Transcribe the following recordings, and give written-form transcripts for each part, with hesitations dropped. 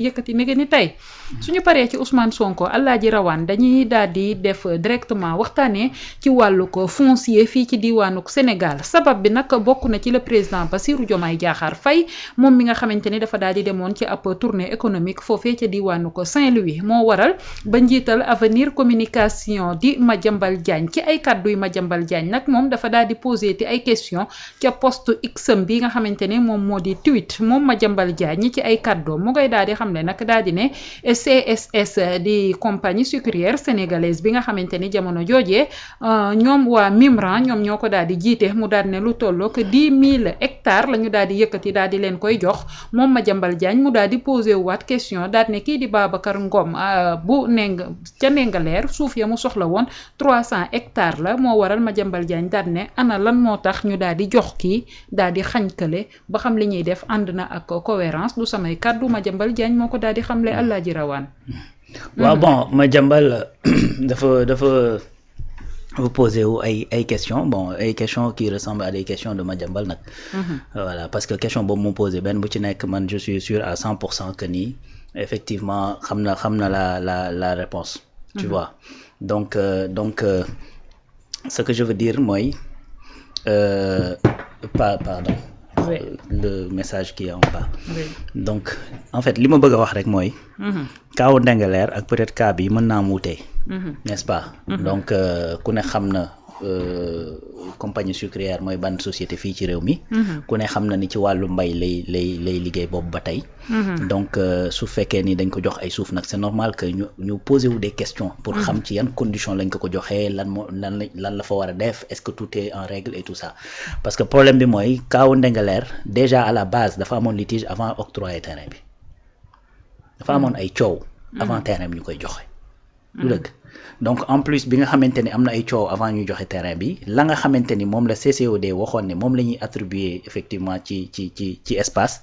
yëkkati nege ni tey suñu paree ci Ousmane Sonko Alaaji Rawaan dañuy daal di def directement waxtaanee ci wàllu ko foncier fii ci diwaanu Sénégal sabab bi nag bokk na ci le président Bassirou Diomaye Diakhar Faye moom mi nga xamante ni dafa daal di demoon ci ab tournée économique foofee ca diwaanu ko Saint-Louis moo waral ba njiital avenir communication di Madiambal Diagne ci ay kàdduy Madiambal Diagne nag moom dafa daal di posé ti ay question ca post X bi nga xamante ne moom moo di tweet moom Madiambal Diagne ci ay kàddoom mu ngay daal di xam ne nag daal di ne CSS di compagnie sucrière sénégalaise bi nga xamante ni jamono joojee ñoom waa Mimran ñoom ñoo ko daal di jiite mu daal ne lu tollook 10 000 hectares la ñu daal di yëkkati daal di leen koy jox moom Madiambal Diagne mu daal di posé waat question daal ne kii di Babacar Ngom bu ca Ndingler suuf ya mu soxla woon 300 hectares la moo waral Madiambal Diagne daal ne ana lan moo tax ñu daal di jox kii daal di xañ kële ba xam li ñuy def ànd na ak cohérence du samay kàddu Madiambal Diagne moo ko daal di xamle Alaaji Rawaan. waaw bon Madiambal dafa poser wu ay questions bon ay questions qui ressemblent à des questions de Madiambal nag. Voilà parce que question boobu mu posé benn bu ci nekk man je suis sûr à 100% que ni effectivement xam na la réponse. Tu vois donc ce que je veux dire mooy pardon. Oui. Le message qui est en bas. Oui. Donc en fait li ma bëgg a wax rek mooy. kaawu Ndingler ak peut-être cas bi mën naa am wuute. N'est-ce pas. Donc ku ne xam na compagnie sucrière mooy ban société fii ci réew mi. ku ne xam na ni ci wàllu mbay lay liggéey boobu ba tey. Donc su fekkee ni dañ ko jox ay suuf nag c'est normal que ñu poser wu des questions. pour xam ci yan conditions lañ ko joxee lan la fa war a def est-ce que tout est en règle et tout ça parce que problème bi mooy kaawu Ndingler déjà à la base dafa amoon litige avant octroyer terrain bi dafa amoon ay coow. avant terrain bi ñu koy joxe. du dëgg donc en plus bi nga xamante ni am na ay coow avant ñuy joxe terrain bi la nga xamante ni moom la CCOD waxoon ne moom la ñuy attribuer effectivement ci espace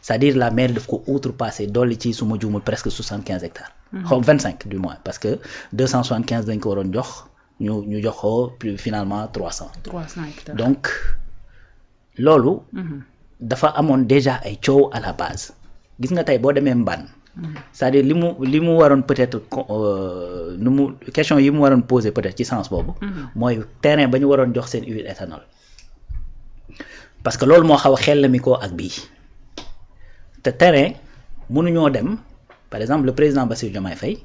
c'est-à-dire la mairie daf ko outrepasser dolli ci suma juumul presque 75 hectares. xaw 25 du moins parce que 275 dañ ko waroon jox ñu jox ko plus finalement 300. 300 hectares donc loolu. dafa amoon déjà ay coow à la base gis nga tey boo demee Mbane. c'est-à-dire li mu waroon peut-être question yi mu waroon poser peut-être ci sens boobu. mooy terrain ba ñu waroon jox seen huile éthanol parce que loolu moo xaw a xellami ko ak bii te terrain mënuñoo dem par exemple le président Bassirou Diomaye Faye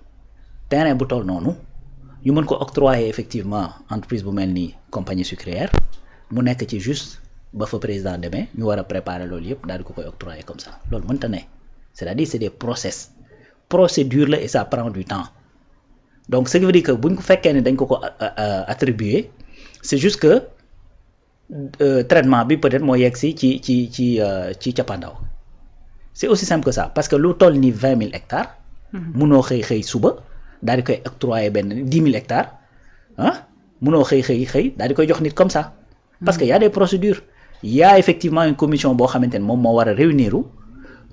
terrain bu toll noonu ñu mën ko octroyer effectivement entreprise bu mel ni compagnie sucrière mu nekk ci juste ba fa président demee ñu war a préparer loolu yëpp daal di ko koy octroyer comme ça loolu mënta ne. C'est-à-dire c'est des procédures la et ça prend du temps donc ce qui veut dire que buñ ko fekkee ne dañ ko attribuer c'est juste que traitement bi peut-être moo yegg si ci cappaandaw c'est aussi simple que ça parce que lu toll ni 20 000 hectares. munoo xëy suba daal di koy octroyer benn 10 000 hectares ah munoo xëy daal di koy jox nit comme ça. parce que y a des procédures il y a effectivement une commission boo xamante ne moom moo war a réunir.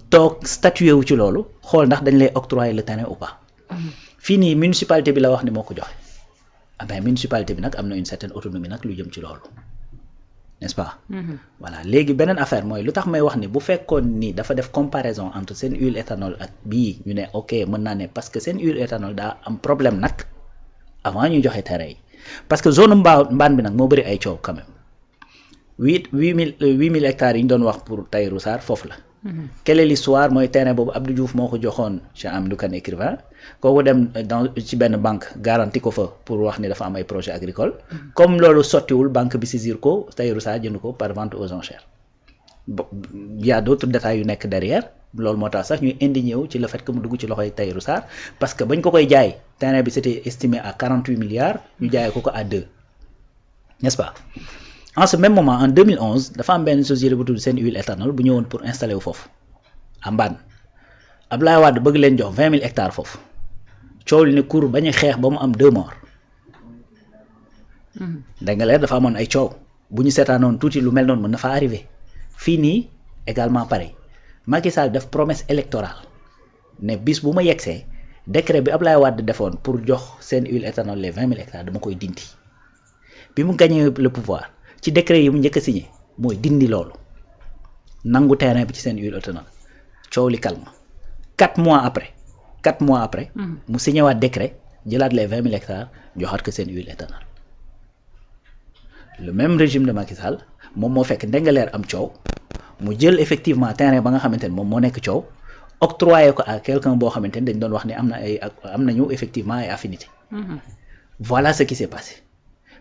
toog statué wu ci loolu xool ndax dañ lay octroyer le terrain ou pas. fii nii municipalité bi la wax ni moo ko joxe ah ben municipalité bi nag am na une certaine autonomie nag lu jëm ci loolu n'est-ce pas. Voilà léegi beneen affaire mooy lu tax may wax ni bu fekkoon ni dafa def comparaison entre seen huile éthanol ak bii ñu ne ok mën naa ne parce que seen huile éthanol daa am problème nag avant ñuy joxe terrain yi parce que zone mbaan bi nag moo bëri ay coow quand même 8 000 hectares yi ñu doon wax pour Tahirou Sarr foofu la. Quelle est l'histoire mooy terrain boobu Abdou Diouf moo ko joxoon Cheikh Amadou Kane écrivain kooku dem ci benn banque garanti ko fa pour wax ni dafa am ay projet agricole comme loolu sottiwul banque bi saisir ko Tahirou Sarr jënd ko par vente aux enchères il y a d'autres détails yu nekk derrière loolu moo tax sax ñuy indigné wu ci le fait que mu dugg ci loxoy Tahirou Sarr parce que bañ ko koy jaay terrain bi c'était estimé à 48 milliards ñu jaayee ko à 2 n'est-ce pas. En ce même moment en 2011 dafa am benn société bu tudd seen huile éthanol bu ñëwoon pour installer wu foofu à Mbane Abdoulaye Wade bëgg leen jox 20 000 hectares foofu coow li ne kur bañ a xeex ba mu am 2 morts. Ndingler dafa amoon ay coow bu ñu seetaanoon tuuti lu mel noonu mën na fa arrivé fii nii également pareil Macky Sall def promesse électorale ne bis bu ma yegsee décret bi Abdoulaye Wade defoon pour jox seen huile éthanol les 20 000 hectares dama koy dindi bi mu gagné le pouvoir. ci décret yi mu njëkk a signé mooy dindi loolu nangu terrain bi ci seen huile éthanol coow li calme 4 mois après mu signé waat décret jëlaat les 20 000 hectares joxaat ko seen huile éthanol le même régime de Macky Sall moom moo fekk Ndingler am coow mu jël effectivement terrain ba nga xamante ne moom moo nekk coow octroyé ko à quelqu'un boo xamante ne dañ doon wax ne am nañu effectivement ay affinité voilà ce qui s'est passé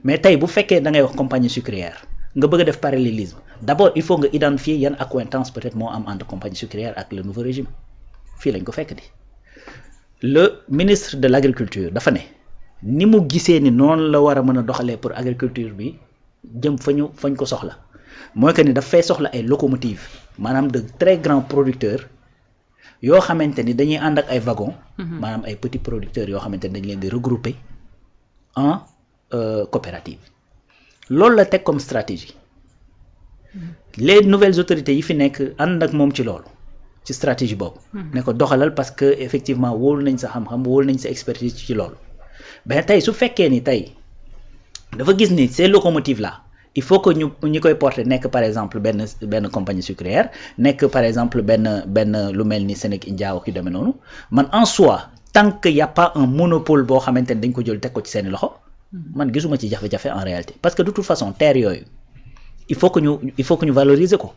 mais tey bu fekkee da ngay wax compagnie sucrière nga bëgg a def parallélisme d'abord il faut nga identifier yan accointance peut-être moo am entre compagnie sucrière ak le nouveau régime fii lañ ko fekk di le ministre de l'agriculture dafa ne ni mu gisee ni noonu la war a mën a doxalee pour agriculture bi jëm fañ ko soxla mooy que ni daf fay soxla ay locomotives maanaam de très grands producteurs yoo xamante ni dañuy ànd ak ay wagons maanaam ay petits producteurs yoo xamante ni dañ leen di regrouper en coopérative loolu la teg comme stratégie les nouvelles autorités yi fi nekk ànd ak moom ci loolu ci stratégie boobu ne ko doxalal parce que effectivement wóolu nañ sa xam-xam wóolu nañ sa expertise ci loolu ben tey su fekkee ni tey dafa gis ni ces locomotives là il faut que ñu koy porter nekk par exemple benn compagnie sucrière nekk par exemple benn lu mel ni Sénégal India ak yu demee noonu man en soi tant que y a pas un monopole boo xamante ni dañ ko jël teg ko ci seeni loxo man gisuma ci jafe-jafe en réalité parce que de toute façon terre yooyu il faut que ñu valoriser ko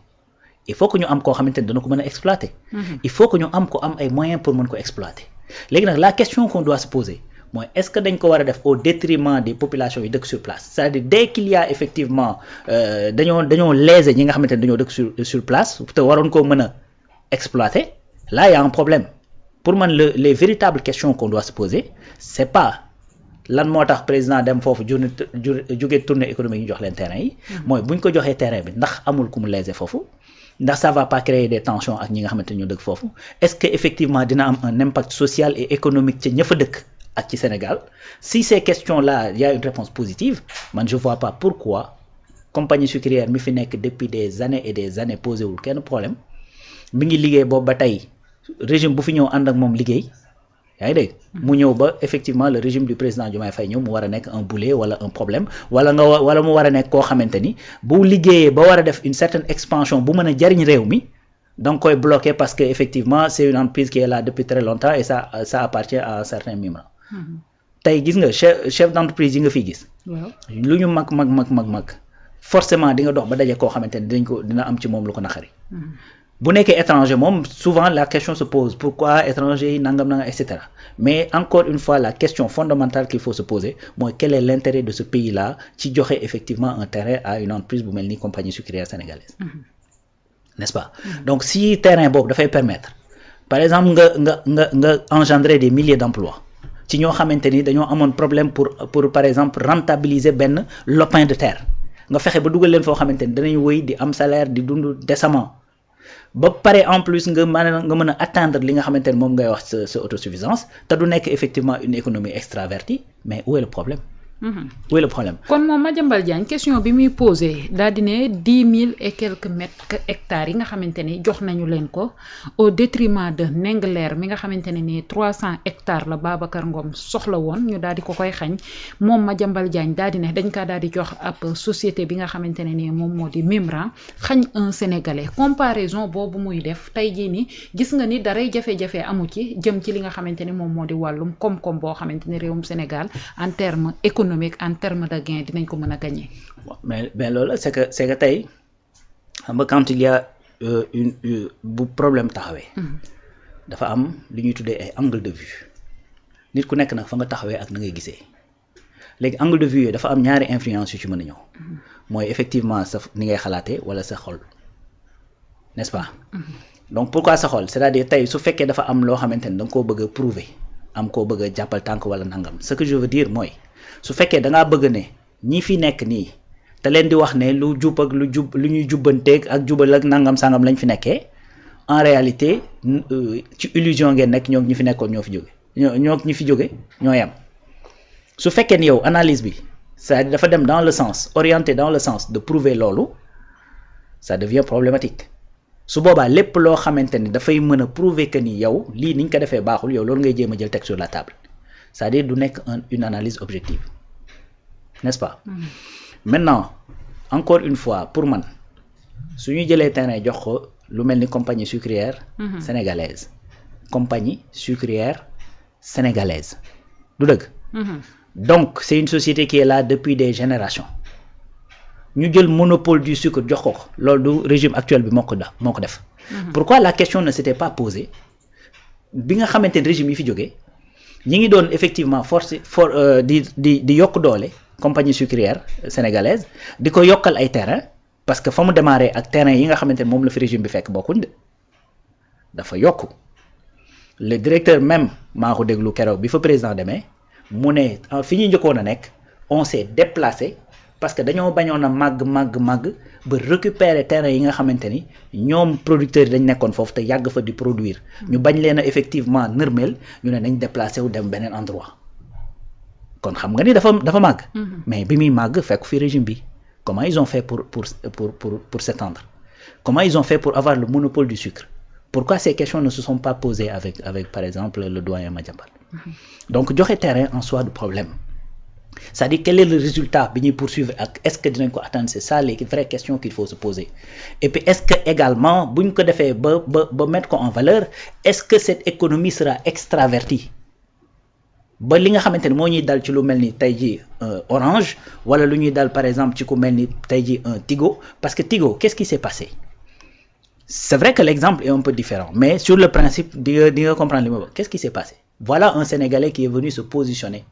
il faut que ñu am koo xamante ni dana ko mën a exploiter il faut que ñu am ay moyens pour mën ko exploiter léegi nag la question qu'on doit se poser mooy est-ce que dañ ko war a def au détriment des populations yi dëkk sur place c'est-à-dire dès qu'il y a effectivement dañoo léser ñi nga xamante ne dañoo dëkk sur place te waroon koo mën a exploiter là il y a un problème pour man les véritables questions qu'on doit se poser c'est pas lan moo tax président dem foofu jóge tournée économique ñu jox leen terrain yi mooy buñ ko joxee terrain bi ndax amul ku mu léser foofu ndax ça va pas créer des tensions ak ñi nga xamante ne ñoo dëkk foofu est-ce que effectivement dina am un impact social et économique ca ña fa dëkk ak ci Sénégal si ces questions-là il y a une réponse positive man je vois pas pourquoi compagnie sucrière mi fi nekk depuis des années et des années posé wul kenn problème mi ngi liggéey boobu ba tey régime bu fi ñëw ànd ak moom liggéey yaa ngi dégg mu ñëw ba effectivement le régime du président Diomaye Faye ñëw mu war a nekk un boulet wala un problème wala mu war a nekk koo xamante ni bu liggéeyee ba war a def une certaine expansion bu mën a jariñ réew mi da nga koy bloquer parce que effectivement c'est une entreprise qui est là depuis très longtemps et ça appartient à un certain membres tey gis nga chef d'entreprise yi nga fiy gis lu ñu mag forcément di nga dox ba daje koo xamante ni dina am ci moom lu ko naqari bu nekkee étranger moom souvent la question se pose pourquoi étranger yi nangam et cetera mais encore une fois la question fondamentale qu'il faut se poser mooy quel est l'intérêt de ce pays là ci joxe effectivement un terrain à une entreprise bu mel ni compagnie sucrière sénégalaise n'est-ce pas donc si terrain boobu dafay permettre par exemple nga engendrer des milliers d'emplois ci ñoo xamante ni dañoo amoon problème pour par exemple rentabiliser benn lopin de terre nga fexe ba dugal leen foo xamante ni danañ wëy di am salaire di dund décemment ba pare en plus nga mën a atteindre li nga xamante ni moom ngay wax sa autosuffisance te du nekk effectivement une économie extravertie mais où est le problème où est le problème kon moom Madiambal Diagne question bi muy posé daal di ne 10 000 et quelques hectares yi nga xamante ni jox nañu leen ko au détriment de Ndingler mi nga xamante ne ni 300 hectares la Babacar Ngom soxla woon ñu daal di ko koy xañ moom Madiambal Diagne daal di ne dañ kaa daal di jox ab société bi nga xamante ne ni moom moo di Mimran xañ un sénégalais comparaison boobu muy def tey jii ni gis nga ni daray jafe-jafe amu ci jëm ci li nga xamante ni moom moo di wàllum koom-koom boo xamante ni réewum Sénégal en terme économique en termes de gain dinañ ko mën a gagner. mais loolu c'est que tey xam nga quand il y a bu problème taxawee. dafa am li ñuy tuddee ay angle de vue nit ku nekk nag fa nga taxawee ak na ngay gisee léegi angle de vue yooyu dafa am ñaari influence yu ci mën a ñëw. mooy effectivement sa ni ngay xalaatee wala sa xol n'est-ce pas. donc pourquoi sa xol c'est-à-dire tey su fekkee dafa am loo xamante ni da nga koo bëgg a prouver am koo bëgg a jàppal tànk wala nangam ce que je veux dire mooy. su fekkee da ngaa bëgg ne ñi fi nekk nii te leen di wax ne lu jub ak lu ñuy jubbanteeg ak jubal ak nangam sangam lañ fi nekkee en réalité ci illusion ngeen nekk ñoo ñi fi nekkoon ñoo fi jóge ñoo ñi fi jóge ñoo yem su fekkee ni yow analyse bi c'est-à-dire dafa dem dans le sens orienté dans le sens de prouver loolu ça devient problématique su boobaa lépp loo xamante ni dafay mën a prouver que ni yow lii niñ ko defee baaxul yow loolu ngay jéem a jël teg sur la table c'est-à-dire du nekk une analyse objective n'est-ce pas. Maintenant encore une fois pour man su ñu jëlee terrain jox ko lu mel ni compagnie sucrière sénégalaise compagnie sucrière sénégalaise du dëgg. Donc c'est une société qui est là depuis des générations ñu jël monopole du sucre jox ko loolu du régime actuel bi moo ko def. Pourquoi la question ne s'était pas posée bi nga xamante ne régime yi fi jógee ñi ngi doon effectivement di yokk doole compagnie sucrière sénégalaise di ko yokkal ay terrain parce que fa mu démarré ak terrain yi nga xamante ne moom la fi régime bi fekk bokkuñ de dafa yokku le directeur même maa ko déglu keroog bi fa président demee mu ne fi ñu njëkkoon a nekk on s'est déplacé parce que dañoo bañoon a màgg ba récupérer terrain yi nga xamante ni ñoom producteurs yi dañ nekkoon foofu te yàgg fa di produire ñu bañ leen a effectivement nërmeel ñu ne nañ déplacé wu dem beneen endroit kon xam nga ni dafa màgg. Mais bi muy màgg fekk fi régime bi comment ils ont fait pour s'étendre comment ils ont fait pour avoir le monopole du sucre pourquoi ces questions ne se sont pas posées avec par exemple le doyen Madiambal. Donc joxe terrain en soi du problème. C'est-à-dire quel est le résultat bi ñuy poursuivre ak est-ce que dinañ ko atteindre c'est ça les vraies questions qu'il faut se poser et puis est-ce que également bu ñu ko defee ba mettre ko en valeur est-ce que cette économie sera extravertie ba li nga xamante ne moo ñuy dal ci lu mel ni tey jii Orange wala lu ñuy dal par exemple ci ku mel ni tey jii Tigo parce que Tigo qu'est-ce qui s'est passé c'est vrai que l'exemple est un peu différent mais sur le principe di nga comprendre li ma wax qu'est-ce qui s'est passé voilà un Sénégalais qui est venu se positionner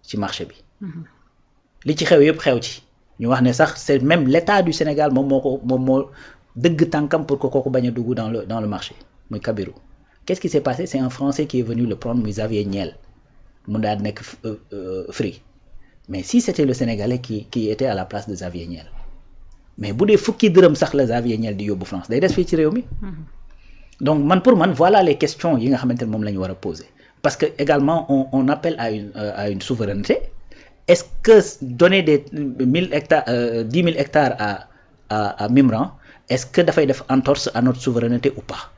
ci marché bi li ci xew yëpp xew ci ñu wax ne sax c'est même l'État du Sénégal moom moo dëgg tànkam pour que kooku bañ a dugg dans le marché muy Kabirou qu'est-ce qui s'est passé c'est un Français qui est venu le prendre muy Xavier Niel mu daal nekk Free mais si c'était le Sénégalais qui était à la place de Xavier Niel mais bu dee fukki dërëm sax la Xavier Niel di yóbbu France day des fii ci réew mi donc pour man voilà les questions yi nga xamante ne moom la ñu war a poser parce que également on appelle à une souveraineté. Est-ce que donner des 1000 hectares 10 000 hectares à Mimran est-ce que dafay def entorse à notre souveraineté ou pas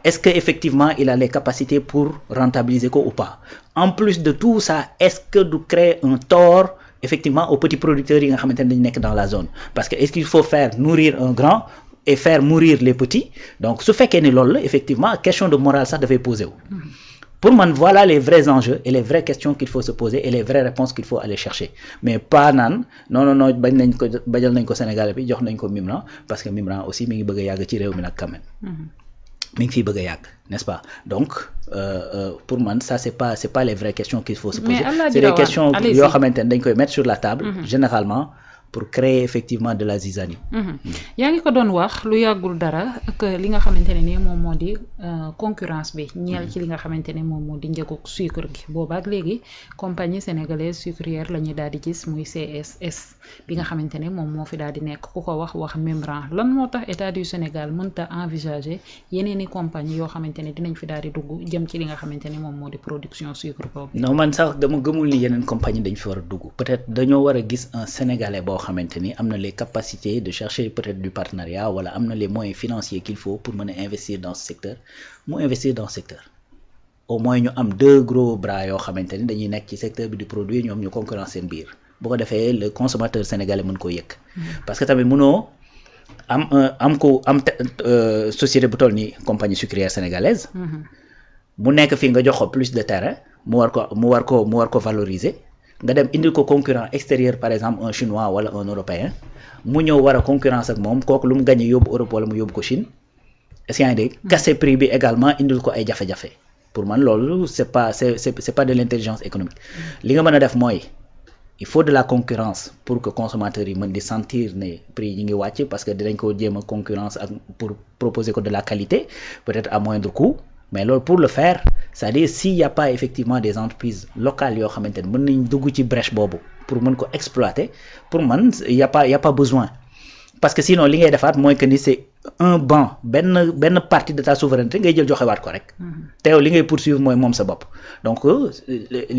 est-ce que effectivement il a les capacités pour rentabiliser ko ou pas en plus de tout ça est-ce que du créer un tort effectivement aux petits producteurs yi nga xamante ne dañu nekk dans la zone parce que est-ce qu'il faut faire nourrir un grand et faire mourir les petits donc su fekkee ni loolu la effectivement question de morale sax dafay poser wu. Pour moi, voilà les vrais enjeux et les vraies questions qu'il faut se poser et les vraies réponses qu'il faut aller chercher. Mais pas non, bañal nañ ko Sénégal bi jox nañ ko Mimran parce que Mimran aussi mi ngi bëgg a yàgg ci réew mi nag quand même. Mi ngi fiy bëgg a yàgg, n'est-ce pas? Donc pour moi ça c'est pas les vraies questions qu'il faut se poser. C'est des questions yoo xamante ne dañ koy mettre sur la table généralement pour créer effectivement de la zizanie. yaa ngi ko doon wax lu yàggul dara ak li nga xamante ne ni moom moo di concurrence bi ñeel ci li nga xamante ne moom moo di njëgu sucre gi boobaak léegi compagnie sénégalaise sucrière la ñuy daal di gis muy CSS bi nga xamante ne moom moo fi daal di nekk ku ko wax Mimran lan moo tax état du Sénégal mënta envisager yeneen i compagnie yoo xamante ne dinañ fi daal di dugg jëm ci li nga xamante ne moom moo di production sucre boobu. non man sax dama gëmul ni yeneen compagnie dañ fi war a dugg peut-être dañoo war a gis un Sénégalais boo xamante ni am na les capacités de chercher peut-être du partenariat wala am na les moyens financiers qu'il faut pour mën a investir dans ce secteur mu investir dans ce secteur au moins ñu am deux gros bras yoo xamante ni dañuy nekk ci secteur bi di produire ñoom ñu concurrence seen biir bu ko defee le consommateur sénégalais mën koo yëkk parce que tamit mënoo am société bu toll ni compagnie sucrière sénégalaise mu nekk fii nga jox ko plus de terrain mu war ko valoriser nga dem indil ko concurrent extérieur par exemple un chinois wala un européen mu ñëw war a concurrence ak moom kooku lu mu gagné yóbbu Europe wala mu yóbbu ko Chine est-ce que yaa ngi dégg casser prix bi également indil ko ay jafe-jafe pour man loolu c'est pas de l'intelligence économique li nga mën a def mooy il faut de la concurrence pour que consommateurs yi mën di sentir ne prix yi ngi wàcc parce que dinañ ko jéem a concurrence ak pour proposer ko de la qualité peut-être à moindre coût mais loolu pour le faire c'est-à-dire s'il y a pas effectivement des entreprises locales yoo xamante ne mën nañ dugg ci brèche boobu pour mën ko exploiter pour man y a pas besoin parce que sinon li ngay defaat mooy que ni c'est un banc benn partie de ta souveraineté ngay jël joxewaat ko rek te yow li ngay poursuivre mooy moom sa bopp donc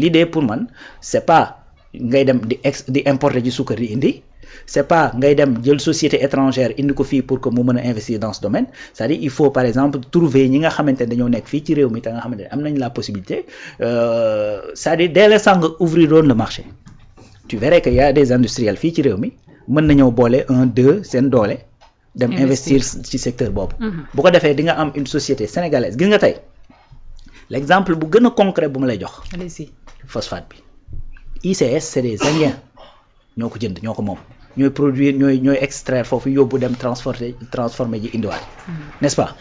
l'idée pour man c'est pas ngay dem di importer ci suukar di indi c'est pas ngay dem jël société étrangère indi ko fii pour que mu mën a investir dans ce domaine c'est-à-dire il faut par exemple trouver ñi nga xamante ne dañoo nekk fii ci réew mi te nga xamante ne am nañ la possibilité c'est-à-dire dès l'instant nga ouvrir doon le marché tu verrais que y a des industriels fii ci réew mi mën nañoo boole 1-2 seen doole dem investir ci secteur boobu bu ko defee di nga am une société sénégalaise gis nga tey l'exemple bu gën a concret bu ma lay jox. allez-y. phosphate bi ICS c'est des Indiens ñoo ko jënd ñoo ko moom ñooy produire ñooy extraire foofu yóbbu dem transformer ji indiwaat n'est-ce pas.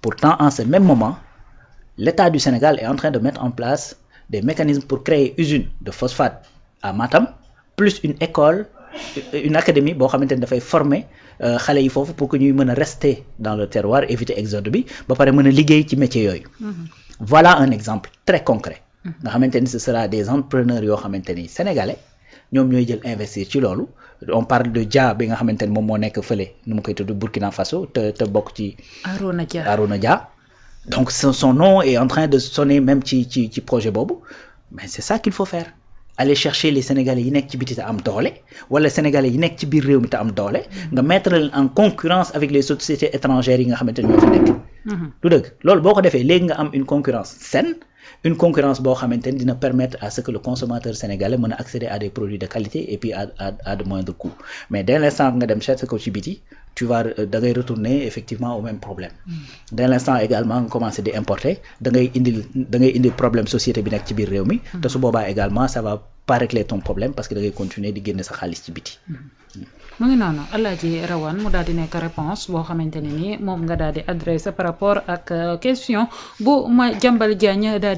Pourtant en ce même moment l'État du Sénégal est en train de mettre en place des mécanismes pour créer usine de phosphate à Matam plus une école une académie boo xamante ni dafay former xale yi foofu pour que ñuy mën a rester dans le terroir éviter exode bi ba pare mën a liggéey ci métier yooyu. Voilà un exemple très concret. nga xamante ni ce sera des entrepreneurs yoo xamante ni sénégalais ñoom ñooy jël investir ci loolu on parle de Dia bi nga xamante ni moom moo nekk fële nu mu koy tudd Burkina Faso te bokk ci. Arona Dia. Donc son nom est en train de sonner même ci projet boobu mais c'est ça qu'il faut faire. Aller chercher les Sénégalais yi nekk ci biti te am doole wala Sénégalais yi nekk ci biir réew mi te am doole nga mettre leen en concurrence avec les sociétés étrangères yi nga xamante ni ñoo fa nekk. du dëgg loolu boo ko defee léegi nga am une concurrence saine une concurrence boo xamante ni dina permettre à ce que le consommateur sénégalais mën a accéder à des produits de qualité et puis à de moindre coût mais dès l'instant nga dem chercher ko ci biti tu vas da ngay retourner effectivement au même problème. Dès l'instant également nga commencer di importer da ngay indil problème société bi nekk ci biir réew mi. te su boobaa également ça va pas régler ton problème parce que da ngay continuer di génne sa xaalis ci biti. mu ngi noonu Alaaji Rawane mu daal di nekk réponse boo xamante ne ni moom nga daal di adressé par rapport ak question bu Madiambal Diagne daal